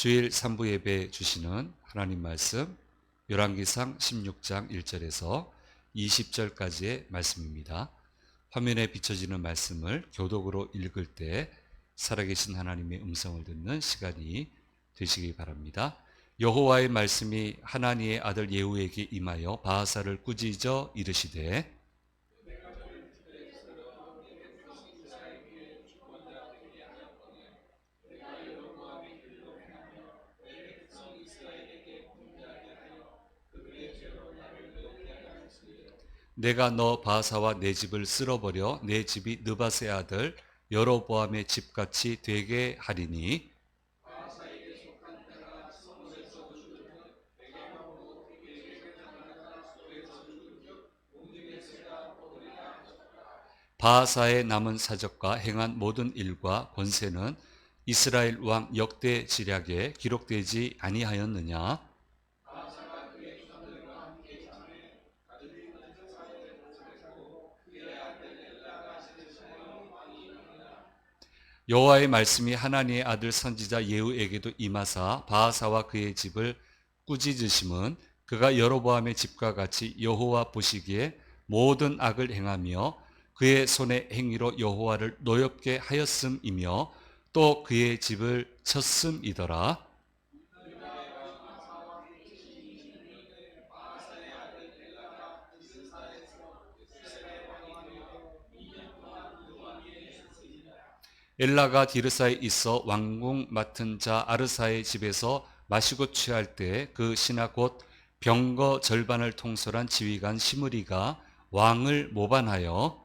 주일 3부 예배 주시는 하나님 말씀 열왕기상 16장 1절에서 20절까지의 말씀입니다. 화면에 비춰지는 말씀을 교독으로 읽을 때 살아계신 하나님의 음성을 듣는 시간이 되시기 바랍니다. 여호와의 말씀이 하나니의 아들 예후에게 임하여 바하사를 꾸짖어 이르시되 내가 너 바하사와 내 집을 쓸어버려 내 집이 느밧의 아들 여로보암의 집같이 되게 하리니 바하사의 남은 사적과 행한 모든 일과 권세는 이스라엘 왕 역대 지략에 기록되지 아니하였느냐? 여호와의 말씀이 하나니의 아들 선지자 예후에게도 임하사 바하사와 그의 집을 꾸짖으심은 그가 여로보암의 집과 같이 여호와 보시기에 모든 악을 행하며 그의 손의 행위로 여호와를 노엽게 하였음이며 또 그의 집을 쳤음이더라. 엘라가 디르사에 있어 왕궁 맡은 자 아르사의 집에서 마시고 취할 때 그 신하 곧 병거 절반을 통솔한 지휘관 시므리가 왕을 모반하여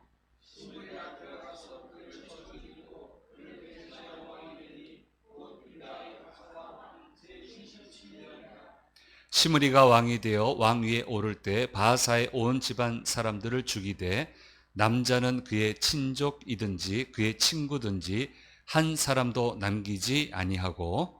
시므리가 왕이 되어 왕위에 오를 때 바하사의 온 집안 사람들을 죽이되 남자는 그의 친족이든지 그의 친구든지 한 사람도 남기지 아니하고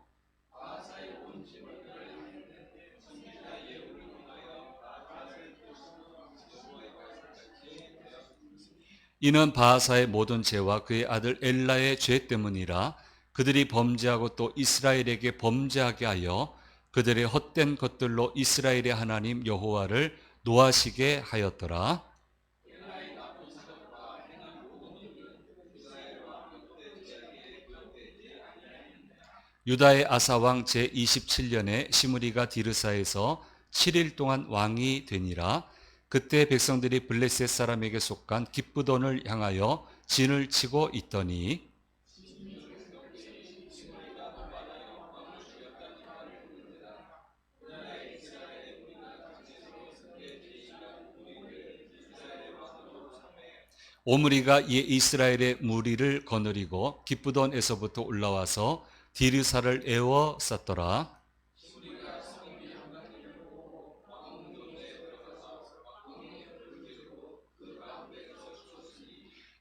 이는 바하사의 모든 죄와 그의 아들 엘라의 죄 때문이라. 그들이 범죄하고 또 이스라엘에게 범죄하게 하여 그들의 헛된 것들로 이스라엘의 하나님 여호와를 노하시게 하였더라. 유다의 아사왕 제27년에 시므리가 디르사에서 7일 동안 왕이 되니라. 그때 백성들이 블레셋 사람에게 속한 기브돈을 향하여 진을 치고 있더니 오므리가 이스라엘의 무리를 거느리고 기브돈에서부터 올라와서 디르사를 에워 쌌더라.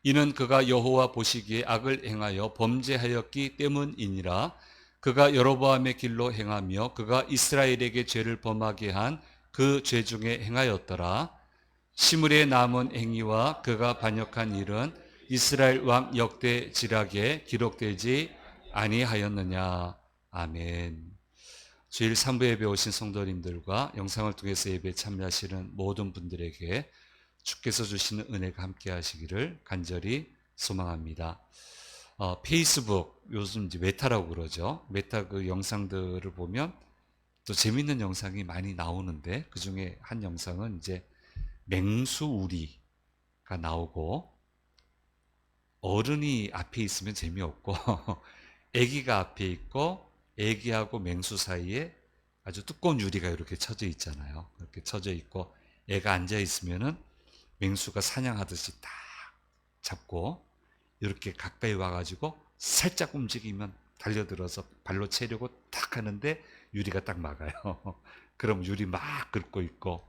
이는 그가 여호와 보시기에 악을 행하여 범죄하였기 때문이니라. 그가 여로보암의 길로 행하며 그가 이스라엘에게 죄를 범하게 한 그 죄 중에 행하였더라. 시므리의 남은 행위와 그가 반역한 일은 이스라엘 왕 역대 지략에 기록되지 아니하였느냐. 아멘. 주일 3부 예배 오신 성도님들과 영상을 통해서 예배 참여하시는 모든 분들에게 주께서 주시는 은혜가 함께 하시기를 간절히 소망합니다. 페이스북, 요즘 이제 메타라고 그러죠. 메타 그 영상들을 보면 또 재밌는 영상이 많이 나오는데 그 중에 한 영상은 이제 맹수우리가 나오고 어른이 앞에 있으면 재미없고 아기가 앞에 있고 아기하고 맹수 사이에 아주 두꺼운 유리가 이렇게 쳐져 있잖아요. 이렇게 쳐져 있고 애가 앉아 있으면은 맹수가 사냥하듯이 딱 잡고 이렇게 가까이 와가지고 살짝 움직이면 달려들어서 발로 채려고 탁 하는데 유리가 딱 막아요. 그럼 유리 막 긁고 있고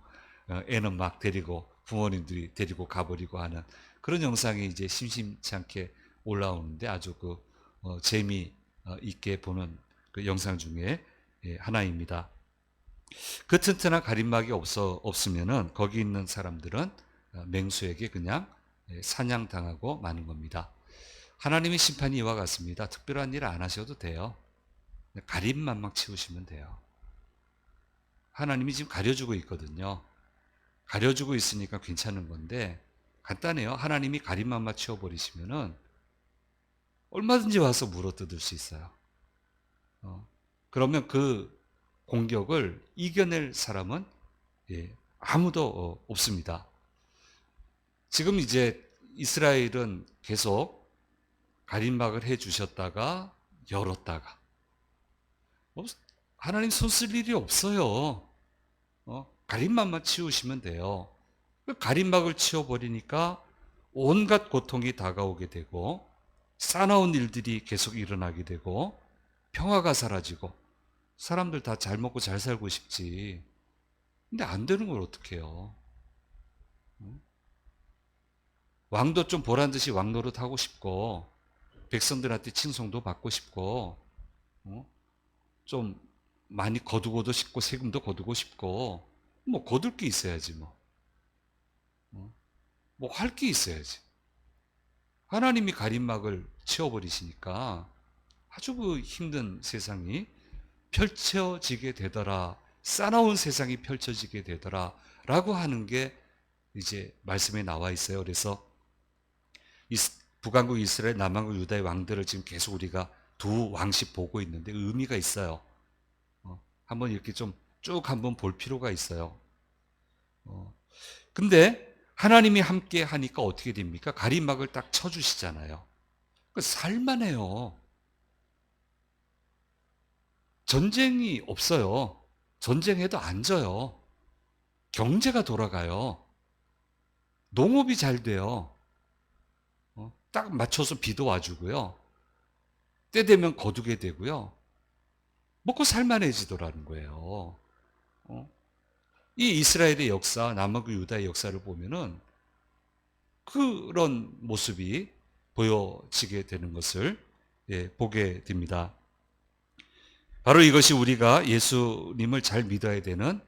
애는 막 데리고 부모님들이 데리고 가버리고 하는 그런 영상이 이제 심심치 않게 올라오는데 아주 재미 있게 보는 그 영상 중에 하나입니다. 그 튼튼한 가림막이 없으면은 거기 있는 사람들은 맹수에게 그냥 사냥당하고 마는 겁니다. 하나님의 심판이 이와 같습니다. 특별한 일 안 하셔도 돼요. 가림만 막 치우시면 돼요. 하나님이 지금 가려주고 있거든요. 가려주고 있으니까 괜찮은 건데 간단해요. 하나님이 가림만 치워버리시면은 얼마든지 와서 물어뜯을 수 있어요. 그러면 그 공격을 이겨낼 사람은 아무도 없습니다. 지금 이제 이스라엘은 계속 가림막을 해 주셨다가 열었다가 하나님 손 쓸 일이 없어요. 가림막만 치우시면 돼요. 그 가림막을 치워버리니까 온갖 고통이 다가오게 되고 싸나운 일들이 계속 일어나게 되고 평화가 사라지고 사람들 다 잘 먹고 잘 살고 싶지. 근데 안 되는 걸 어떡 해요. 왕도 좀 보란 듯이 왕 노릇하고 싶고 백성들한테 칭송도 받고 싶고 좀 많이 거두고도 싶고 세금도 거두고 싶고 뭐 거둘 게 있어야지 뭐 할 게 있어야지. 하나님이 가림막을 치워버리시니까 아주 그 힘든 세상이 펼쳐지게 되더라. 싸나운 세상이 펼쳐지게 되더라. 라고 하는 게 이제 말씀에 나와 있어요. 그래서 북왕국 이스라엘, 남왕국 유다의 왕들을 지금 계속 우리가 두 왕씩 보고 있는데 의미가 있어요. 한번 이렇게 좀 쭉 한번 볼 필요가 있어요. 근데 하나님이 함께 하니까 어떻게 됩니까? 가림막을 딱 쳐주시잖아요. 살만해요. 전쟁이 없어요. 전쟁해도 안 져요. 경제가 돌아가요. 농업이 잘 돼요. 딱 맞춰서 비도 와주고요. 때 되면 거두게 되고요. 먹고 살만해지더라는 거예요. 이 이스라엘의 역사, 남왕국 유다의 역사를 보면은 그런 모습이 보여지게 되는 것을 보게 됩니다. 바로 이것이 우리가 예수님을 잘 믿어야 되는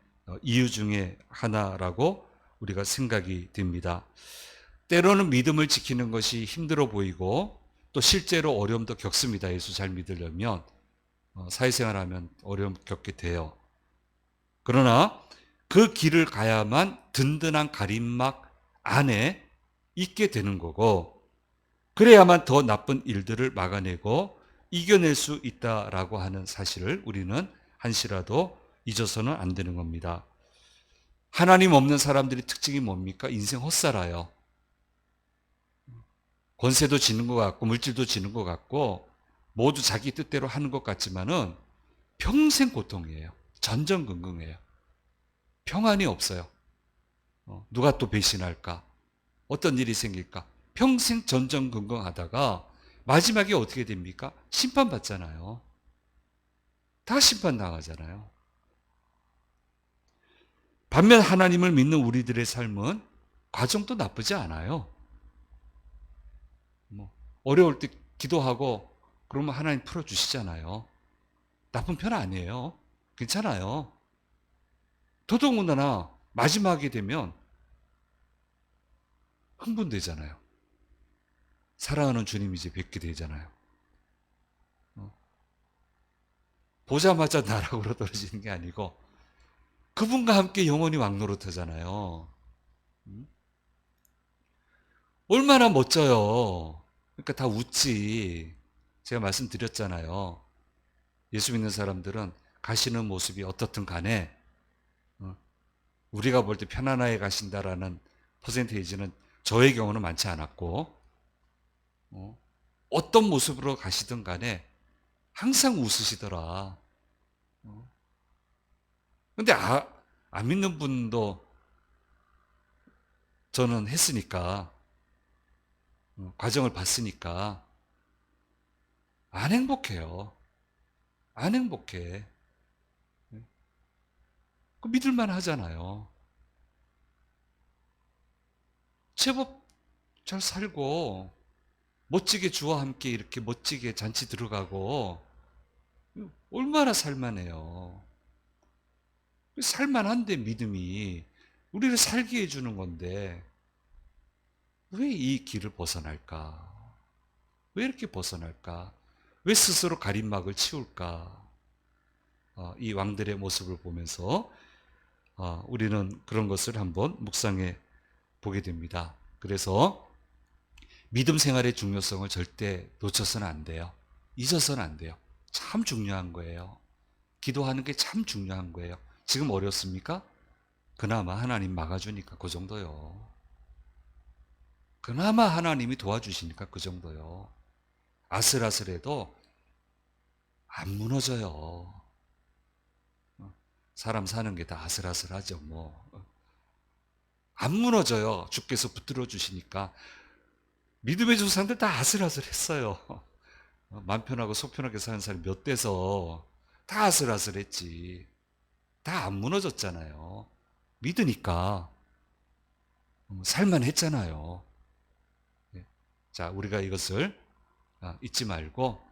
이유 중에 하나라고 우리가 생각이 됩니다. 때로는 믿음을 지키는 것이 힘들어 보이고 또 실제로 어려움도 겪습니다. 예수 잘 믿으려면 사회생활하면 어려움 겪게 돼요. 그러나 그 길을 가야만 든든한 가림막 안에 있게 되는 거고 그래야만 더 나쁜 일들을 막아내고 이겨낼 수 있다라고 하는 사실을 우리는 한시라도 잊어서는 안 되는 겁니다. 하나님 없는 사람들의 특징이 뭡니까? 인생 헛살아요. 권세도 지는 것 같고 물질도 지는 것 같고 모두 자기 뜻대로 하는 것 같지만은 평생 고통이에요. 전전긍긍해요. 평안이 없어요. 누가 또 배신할까? 어떤 일이 생길까? 평생 전전긍긍하다가 마지막에 어떻게 됩니까? 심판받잖아요. 다 심판당하잖아요. 반면 하나님을 믿는 우리들의 삶은 과정도 나쁘지 않아요. 어려울 때 기도하고 그러면 하나님 풀어주시잖아요. 나쁜 편 아니에요. 괜찮아요. 더더군다나 마지막에 되면 흥분되잖아요. 사랑하는 주님이 이제 뵙게 되잖아요. 보자마자 나락으로 떨어지는 게 아니고 그분과 함께 영원히 왕노릇하잖아요. 얼마나 멋져요. 그러니까 다 웃지. 제가 말씀드렸잖아요. 예수 믿는 사람들은 가시는 모습이 어떻든 간에 우리가 볼 때 편안하게 가신다라는 퍼센테이지는 저의 경우는 많지 않았고 어떤 모습으로 가시든 간에 항상 웃으시더라. 근데 안 믿는 분도 저는 했으니까 과정을 봤으니까 안 행복해요. 안 행복해. 그 믿을만 하잖아요. 제법 잘 살고 멋지게 주와 함께 이렇게 멋지게 잔치 들어가고 얼마나 살만해요. 살만한데 믿음이 우리를 살게 해주는 건데 왜 이 길을 벗어날까? 왜 이렇게 벗어날까? 왜 스스로 가림막을 치울까? 이 왕들의 모습을 보면서 우리는 그런 것을 한번 묵상해 보게 됩니다. 그래서 믿음 생활의 중요성을 절대 놓쳐서는 안 돼요. 잊어서는 안 돼요. 참 중요한 거예요. 기도하는 게 참 중요한 거예요. 지금 어렵습니까? 그나마 하나님 막아주니까 그 정도요. 그나마 하나님이 도와주시니까 그 정도요. 아슬아슬해도 안 무너져요. 사람 사는 게 다 아슬아슬하죠, 뭐. 안 무너져요. 주께서 붙들어 주시니까. 믿음의 조상들 다 아슬아슬했어요. 맘 편하고 속 편하게 사는 사람이 몇 대서 다 아슬아슬했지. 다 안 무너졌잖아요. 믿으니까 살만했잖아요. 예. 자, 우리가 이것을 잊지 말고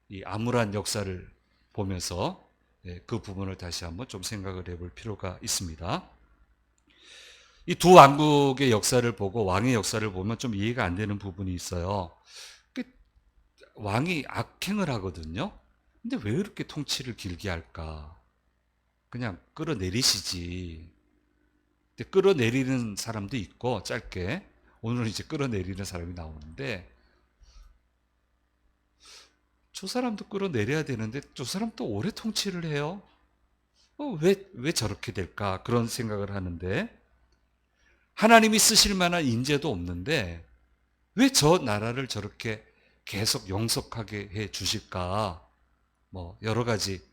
이 암울한 역사를 보면서 그 부분을 다시 한번 좀 생각을 해볼 필요가 있습니다. 이 두 왕국의 역사를 보고 왕의 역사를 보면 좀 이해가 안 되는 부분이 있어요. 왕이 악행을 하거든요. 근데 왜 이렇게 통치를 길게 할까? 그냥 끌어내리시지. 근데 끌어내리는 사람도 있고 짧게 오늘은 이제 끌어내리는 사람이 나오는데 저 사람도 끌어내려야 되는데 저 사람 또 오래 통치를 해요. 왜 저렇게 될까? 그런 생각을 하는데 하나님이 쓰실 만한 인재도 없는데 왜 저 나라를 저렇게 계속 영속하게 해 주실까? 뭐 여러 가지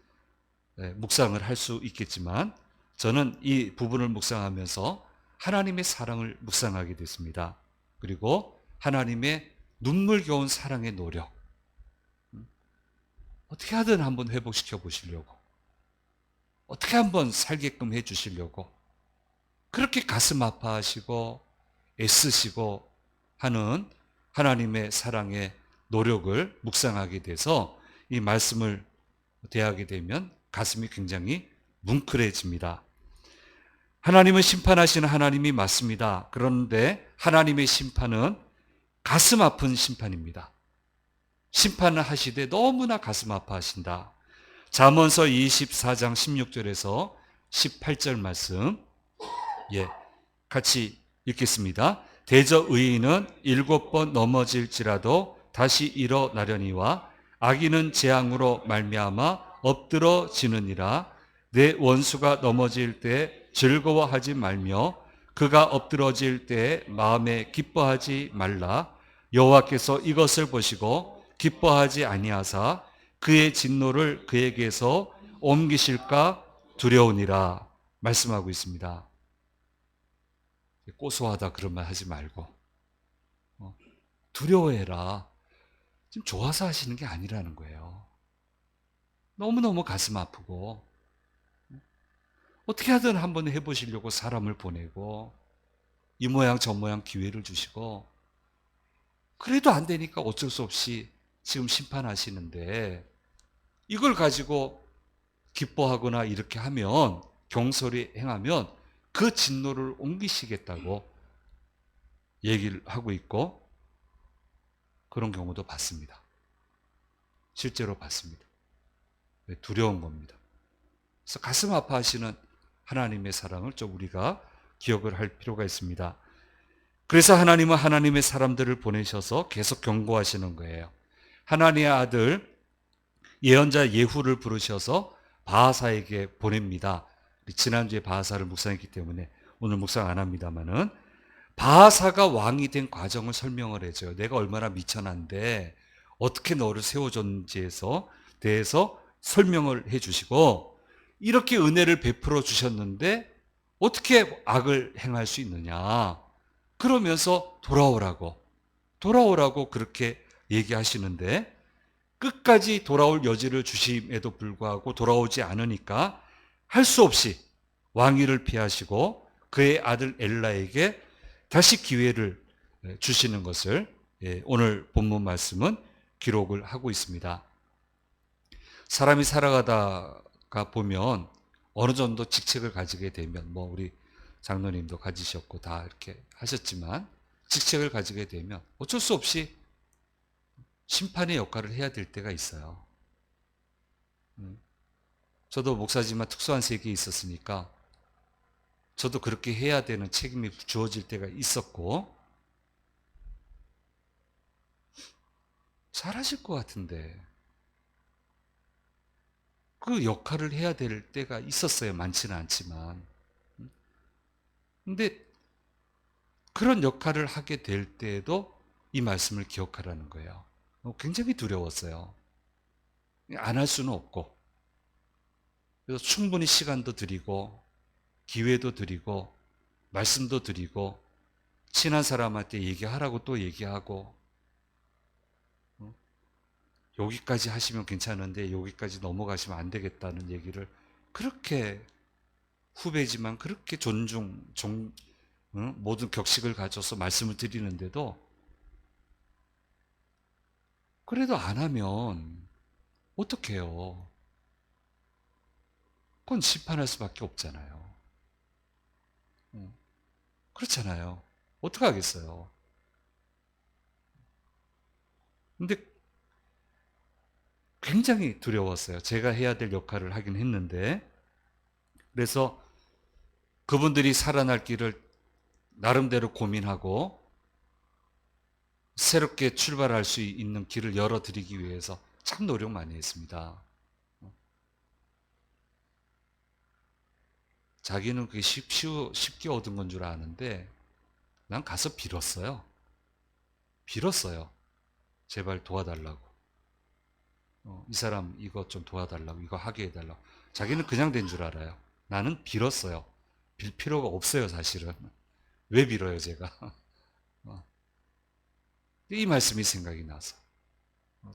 묵상을 할 수 있겠지만 저는 이 부분을 묵상하면서 하나님의 사랑을 묵상하게 됐습니다. 그리고 하나님의 눈물겨운 사랑의 노력. 어떻게 하든 한번 회복시켜 보시려고. 어떻게 한번 살게끔 해 주시려고. 그렇게 가슴 아파하시고 애쓰시고 하는 하나님의 사랑의 노력을 묵상하게 돼서 이 말씀을 대하게 되면 가슴이 굉장히 뭉클해집니다. 하나님은 심판하시는 하나님이 맞습니다. 그런데 하나님의 심판은 가슴 아픈 심판입니다. 심판을 하시되 너무나 가슴 아파하신다. 잠언서 24장 16절에서 18절 말씀 같이 읽겠습니다. 대저 의인은 7번 넘어질지라도 다시 일어나려니와 악인은 재앙으로 말미암아 엎드러지느니라. 내 원수가 넘어질 때 즐거워하지 말며 그가 엎드러질 때 마음에 기뻐하지 말라. 여호와께서 이것을 보시고 기뻐하지 아니하사 그의 진노를 그에게서 옮기실까 두려우니라 말씀하고 있습니다. 고소하다 그런 말 하지 말고 두려워해라. 지금 좋아서 하시는 게 아니라는 거예요. 너무너무 가슴 아프고 어떻게 하든 한번 해보시려고 사람을 보내고 이 모양 저 모양 기회를 주시고 그래도 안 되니까 어쩔 수 없이 지금 심판하시는데 이걸 가지고 기뻐하거나 이렇게 하면 경솔히 행하면 그 진노를 옮기시겠다고 얘기를 하고 있고 그런 경우도 봤습니다. 실제로 봤습니다. 두려운 겁니다. 그래서 가슴 아파하시는 하나님의 사랑을 좀 우리가 기억을 할 필요가 있습니다. 그래서 하나님은 하나님의 사람들을 보내셔서 계속 경고하시는 거예요. 하나님의 아들 예언자 예후를 부르셔서 바하사에게 보냅니다. 지난주에 바하사를 묵상했기 때문에 오늘 묵상 안 합니다만은 바하사가 왕이 된 과정을 설명을 해줘요. 내가 얼마나 미천한데 어떻게 너를 세워줬는지에 대해서 설명을 해주시고 이렇게 은혜를 베풀어 주셨는데 어떻게 악을 행할 수 있느냐. 그러면서 돌아오라고 그렇게 얘기하시는데 끝까지 돌아올 여지를 주심에도 불구하고 돌아오지 않으니까 할 수 없이 왕위를 피하시고 그의 아들 엘라에게 다시 기회를 주시는 것을 오늘 본문 말씀은 기록을 하고 있습니다. 사람이 살아가다가 보면 어느 정도 직책을 가지게 되면 뭐 우리 장로님도 가지셨고 다 이렇게 하셨지만 직책을 가지게 되면 어쩔 수 없이 심판의 역할을 해야 될 때가 있어요. 저도 목사지만 특수한 세계에 있었으니까 저도 그렇게 해야 되는 책임이 주어질 때가 있었고, 잘하실 것 같은데 그 역할을 해야 될 때가 있었어요. 많지는 않지만. 근데 그런 역할을 하게 될 때에도 이 말씀을 기억하라는 거예요. 굉장히 두려웠어요. 안 할 수는 없고. 그래서 충분히 시간도 드리고, 기회도 드리고, 말씀도 드리고, 친한 사람한테 얘기하라고 또 얘기하고, 여기까지 하시면 괜찮은데 여기까지 넘어가시면 안 되겠다는 얘기를 그렇게 후배지만 그렇게 모든 격식을 가져서 말씀을 드리는데도 그래도 안 하면 어떡해요? 그건 심판할 수밖에 없잖아요. 그렇잖아요. 어떡하겠어요? 근데 굉장히 두려웠어요. 제가 해야 될 역할을 하긴 했는데, 그래서 그분들이 살아날 길을 나름대로 고민하고 새롭게 출발할 수 있는 길을 열어드리기 위해서 참 노력 많이 했습니다. 자기는 그게 쉽게 얻은 건 줄 아는데 난 가서 빌었어요. 빌었어요. 제발 도와달라고. 이 사람 이거 좀 도와달라고. 이거 하게 해달라고. 자기는 그냥 된 줄 알아요. 나는 빌었어요. 빌 필요가 없어요, 사실은. 왜 빌어요, 제가? 이 말씀이 생각이 나서.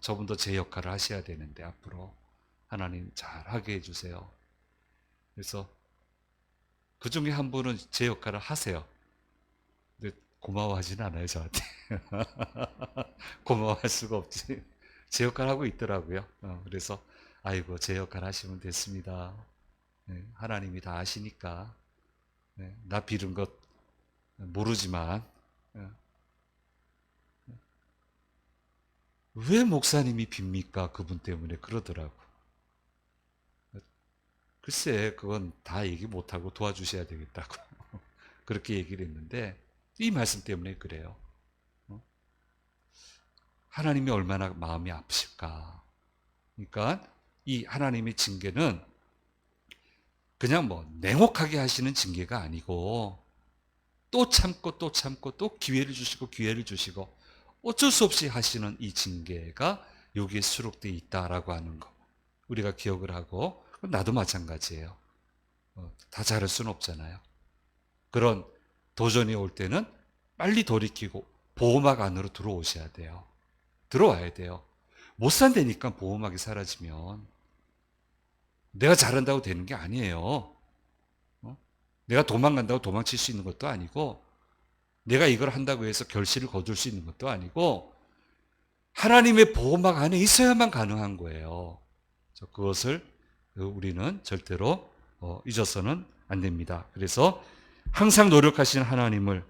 저분도 제 역할을 하셔야 되는데 앞으로 하나님 잘 하게 해주세요. 그래서 그 중에 한 분은 제 역할을 하세요. 근데 고마워하진 않아요, 저한테. 고마워할 수가 없지. 제 역할 하고 있더라고요. 그래서 아이고 제 역할 하시면 됐습니다. 네, 하나님이 다 아시니까. 네, 나 빌은 것 모르지만 왜 목사님이 빕니까? 그분 때문에 그러더라고. 글쎄 그건 다 얘기 못하고 도와주셔야 되겠다고 그렇게 얘기를 했는데 이 말씀 때문에 그래요. 하나님이 얼마나 마음이 아프실까. 그러니까 이 하나님의 징계는 그냥 뭐 냉혹하게 하시는 징계가 아니고 또 참고 또 참고 또 기회를 주시고 어쩔 수 없이 하시는 이 징계가 여기에 수록되어 있다라고 하는 거 우리가 기억을 하고 나도 마찬가지예요. 다 잘할 수는 없잖아요. 그런 도전이 올 때는 빨리 돌이키고 보호막 안으로 들어오셔야 돼요. 들어와야 돼요. 못 산다니까 보호막이 사라지면. 내가 잘한다고 되는 게 아니에요. 내가 도망간다고 도망칠 수 있는 것도 아니고 내가 이걸 한다고 해서 결실을 거둘 수 있는 것도 아니고 하나님의 보호막 안에 있어야만 가능한 거예요. 그것을 우리는 절대로 잊어서는 안 됩니다. 그래서 항상 노력하시는 하나님을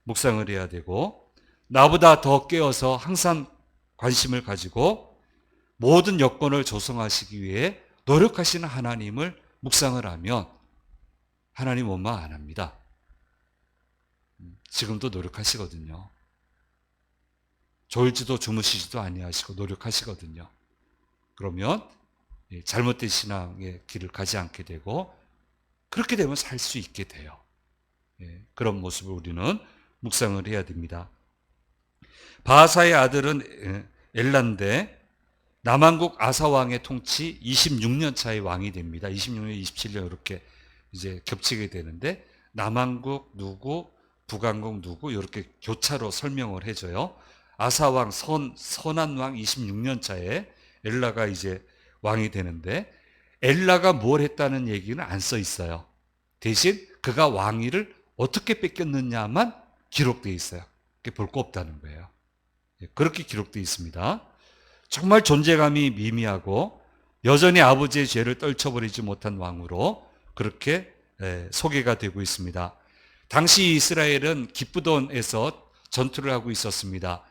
묵상을 해야 되고 나보다 더 깨어서 항상 관심을 가지고 모든 여건을 조성하시기 위해 노력하시는 하나님을 묵상을 하면 하나님 원망 안 합니다. 지금도 노력하시거든요. 졸지도 주무시지도 아니하시고 노력하시거든요. 그러면 잘못된 신앙의 길을 가지 않게 되고 그렇게 되면 살 수 있게 돼요. 그런 모습을 우리는 묵상을 해야 됩니다. 바하사의 아들은 엘란데 남한국 아사왕의 통치 26년 차에 왕이 됩니다. 26년, 27년 이렇게 이제 겹치게 되는데 남한국 누구, 북한국 누구 이렇게 교차로 설명을 해줘요. 아사왕 선한 왕 26년 차에 엘라가 이제 왕이 되는데 엘라가 뭘 했다는 얘기는 안 써 있어요. 대신 그가 왕위를 어떻게 뺏겼느냐만 기록되어 있어요. 볼 거 없다는 거예요. 그렇게 기록되어 있습니다. 정말 존재감이 미미하고 여전히 아버지의 죄를 떨쳐버리지 못한 왕으로 그렇게 소개가 되고 있습니다. 당시 이스라엘은 기브돈에서 전투를 하고 있었습니다.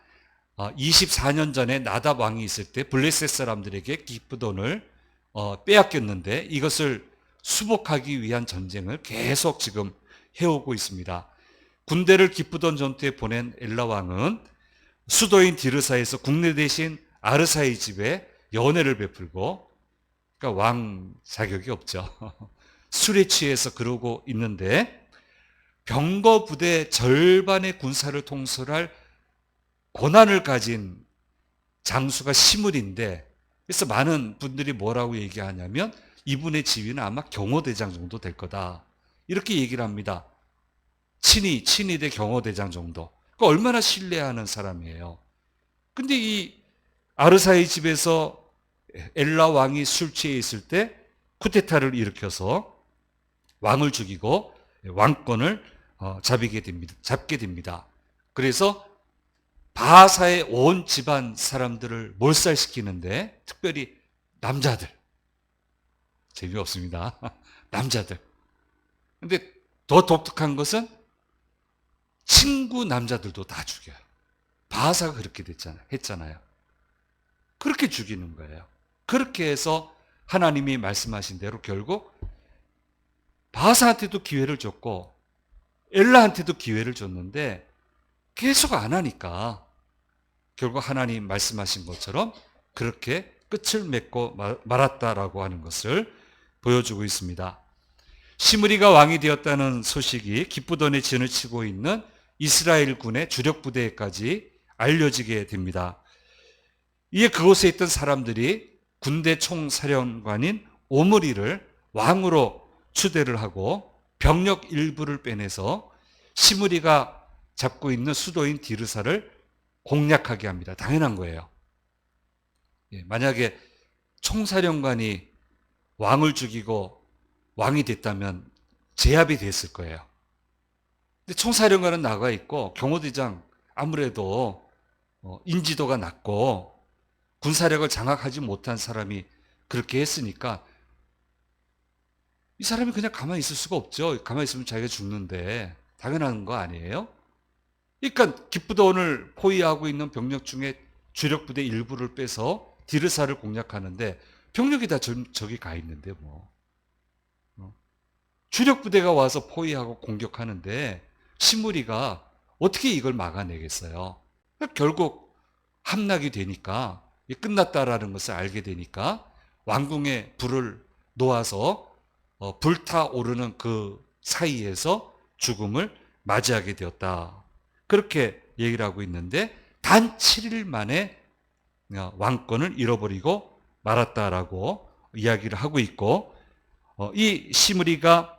24년 전에 나답 왕이 있을 때 블레셋 사람들에게 기브돈을 빼앗겼는데 이것을 수복하기 위한 전쟁을 계속 지금 해오고 있습니다. 군대를 기쁘던 전투에 보낸 엘라 왕은 수도인 디르사에서 국내 대신 아르사의 집에 연회를 베풀고, 그러니까 왕 자격이 없죠. 술에 취해서 그러고 있는데 병거 부대 절반의 군사를 통솔할 고난을 가진 장수가 시므리인데, 그래서 많은 분들이 뭐라고 얘기하냐면 이분의 지위는 아마 경호대장 정도 될 거다, 이렇게 얘기를 합니다. 친위 대 경호대장 정도. 그러니까 얼마나 신뢰하는 사람이에요. 근데 이 아르사의 집에서 엘라 왕이 술 취해 있을 때 쿠데타를 일으켜서 왕을 죽이고 왕권을 잡게 됩니다. 그래서 바하사의 온 집안 사람들을 몰살시키는데, 특별히 남자들, 재미없습니다. 남자들. 근데 더 독특한 것은 친구 남자들도 다 죽여요. 바하사가 그렇게 했잖아요. 그렇게 죽이는 거예요. 그렇게 해서 하나님이 말씀하신 대로 결국 바하사한테도 기회를 줬고 엘라한테도 기회를 줬는데 계속 안 하니까 결국 하나님 말씀하신 것처럼 그렇게 끝을 맺고 말았다라고 하는 것을 보여주고 있습니다. 시므리가 왕이 되었다는 소식이 기쁘던에 진을 치고 있는 이스라엘 군의 주력 부대에까지 알려지게 됩니다. 이에 그곳에 있던 사람들이 군대 총사령관인 오므리를 왕으로 추대를 하고 병력 일부를 빼내서 시므리가 잡고 있는 수도인 디르사를 공략하게 합니다. 당연한 거예요. 만약에 총사령관이 왕을 죽이고 왕이 됐다면 제압이 됐을 거예요. 근데 총사령관은 나가 있고 경호대장 아무래도 인지도가 낮고 군사력을 장악하지 못한 사람이 그렇게 했으니까 이 사람이 그냥 가만히 있을 수가 없죠. 가만히 있으면 자기가 죽는데 당연한 거 아니에요? 그러니까 기브온을 포위하고 있는 병력 중에 주력 부대 일부를 빼서 디르사를 공략하는데 병력이 다 저기 가 있는데 뭐 주력 부대가 와서 포위하고 공격하는데 시므리가 어떻게 이걸 막아내겠어요? 결국 함락이 되니까, 끝났다라는 것을 알게 되니까 왕궁에 불을 놓아서 불타오르는 그 사이에서 죽음을 맞이하게 되었다, 그렇게 얘기를 하고 있는데 단 7일 만에 왕권을 잃어버리고 말았다라고 이야기를 하고 있고, 이 시므리가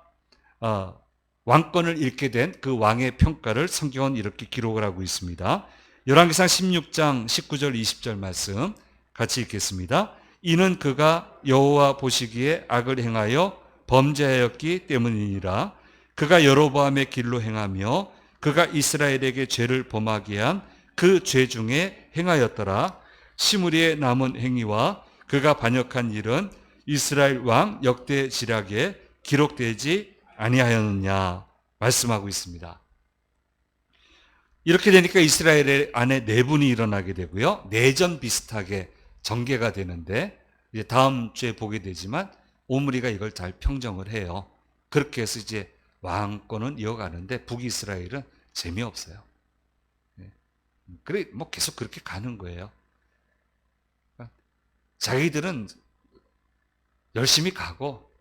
왕권을 잃게 된 그 왕의 평가를 성경은 이렇게 기록을 하고 있습니다. 열왕기상 16장 19절 20절 말씀 같이 읽겠습니다. 이는 그가 여호와 보시기에 악을 행하여 범죄하였기 때문이니라. 그가 여로보암의 길로 행하며 그가 이스라엘에게 죄를 범하게 한 그 죄 중에 행하였더라. 시므리의 남은 행위와 그가 반역한 일은 이스라엘 왕 역대지략에 기록되지 아니하였느냐 말씀하고 있습니다. 이렇게 되니까 이스라엘 안에 내분이 일어나게 되고요. 내전 비슷하게 전개가 되는데, 이제 다음 주에 보게 되지만 오므리가 이걸 잘 평정을 해요. 그렇게 해서 이제 왕권은 이어가는데 북이스라엘은 재미없어요. 그래 뭐 계속 그렇게 가는 거예요. 자기들은 열심히 가고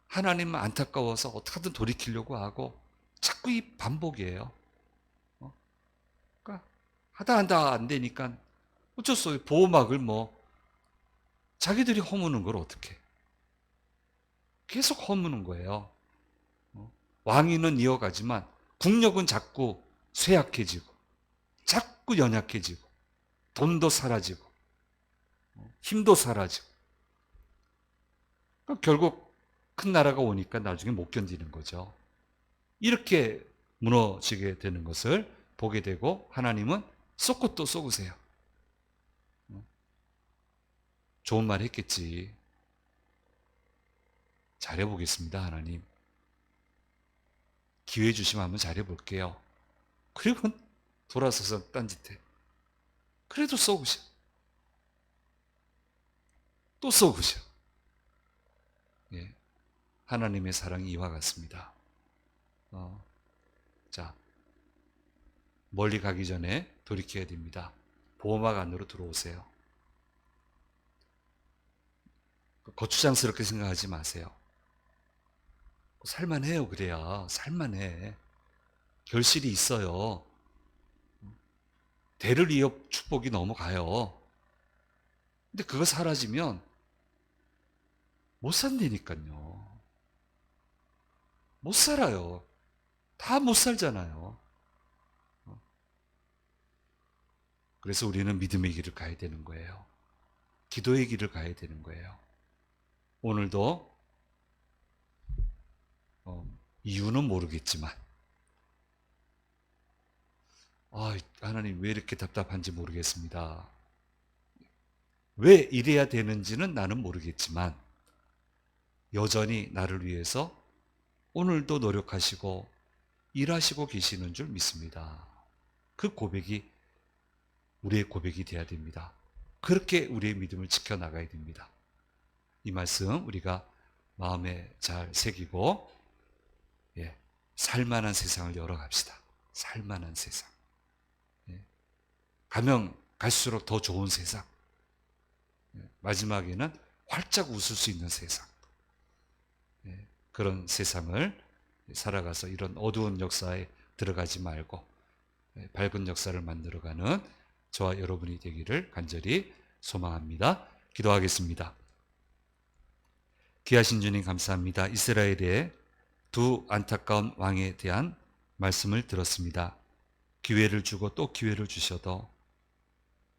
하나님은 안타까워서 어떻게든 돌이키려고 하고 자꾸 이 반복이에요. 그러니까 하다 안 되니까 어쩔 수 없어요. 보호막을 뭐 자기들이 허무는 걸 어떻게 계속 허무는 거예요. 왕위는 이어가지만 국력은 자꾸 쇠약해지고 자꾸 연약해지고 돈도 사라지고 힘도 사라지고, 그러니까 결국 큰 나라가 오니까 나중에 못 견디는 거죠. 이렇게 무너지게 되는 것을 보게 되고 하나님은 쏟고 또 쏟으세요. 좋은 말 했겠지. 잘해보겠습니다, 하나님. 기회 주시면 한번 잘해볼게요. 그리고 돌아서서 딴짓해. 그래도 쏘으셔. 또 쏘으셔. 하나님의 사랑이 이와 같습니다. 자, 멀리 가기 전에 돌이켜야 됩니다. 보호막 안으로 들어오세요. 거추장스럽게 생각하지 마세요. 살만해요. 그래야 살만해. 결실이 있어요. 대를 이어 축복이 넘어가요. 근데 그거 사라지면 못 산다니까요. 못 살아요. 다 못 살잖아요. 그래서 우리는 믿음의 길을 가야 되는 거예요. 기도의 길을 가야 되는 거예요. 오늘도 이유는 모르겠지만 하나님 왜 이렇게 답답한지 모르겠습니다. 왜 이래야 되는지는 나는 모르겠지만 여전히 나를 위해서 오늘도 노력하시고 일하시고 계시는 줄 믿습니다. 그 고백이 우리의 고백이 되어야 됩니다. 그렇게 우리의 믿음을 지켜나가야 됩니다. 이 말씀 우리가 마음에 잘 새기고 살만한 세상을 열어갑시다. 살만한 세상. 가면 갈수록 더 좋은 세상. 마지막에는 활짝 웃을 수 있는 세상. 그런 세상을 살아가서 이런 어두운 역사에 들어가지 말고 밝은 역사를 만들어가는 저와 여러분이 되기를 간절히 소망합니다. 기도하겠습니다. 귀하신 주님 감사합니다. 이스라엘의 두 안타까운 왕에 대한 말씀을 들었습니다. 기회를 주고 또 기회를 주셔도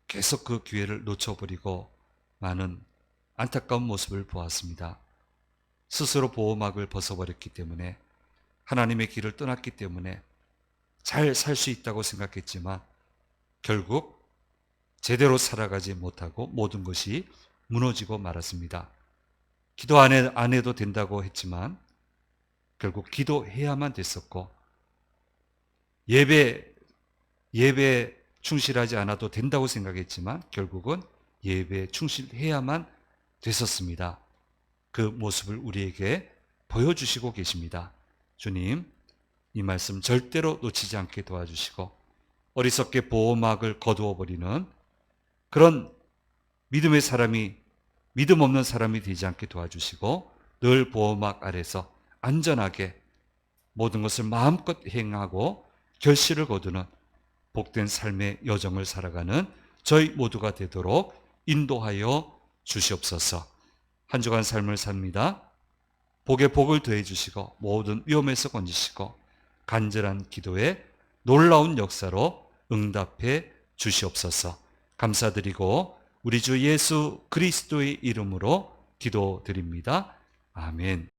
계속 그 기회를 놓쳐버리고 많은 안타까운 모습을 보았습니다. 스스로 보호막을 벗어버렸기 때문에 하나님의 길을 떠났기 때문에 잘 살 수 있다고 생각했지만 결국 제대로 살아가지 못하고 모든 것이 무너지고 말았습니다. 기도 안 해도 된다고 했지만 결국 기도해야만 됐었고 예배 충실하지 않아도 된다고 생각했지만 결국은 예배에 충실해야만 됐었습니다. 그 모습을 우리에게 보여주시고 계십니다. 주님, 이 말씀 절대로 놓치지 않게 도와주시고 어리석게 보호막을 거두어버리는 그런 믿음 없는 사람이 되지 않게 도와주시고 늘 보호막 아래서 안전하게 모든 것을 마음껏 행하고 결실을 거두는 복된 삶의 여정을 살아가는 저희 모두가 되도록 인도하여 주시옵소서. 한 주간 삶을 삽니다. 복에 복을 더해 주시고 모든 위험에서 건지시고 간절한 기도에 놀라운 역사로 응답해 주시옵소서. 감사드리고 우리 주 예수 그리스도의 이름으로 기도드립니다. 아멘.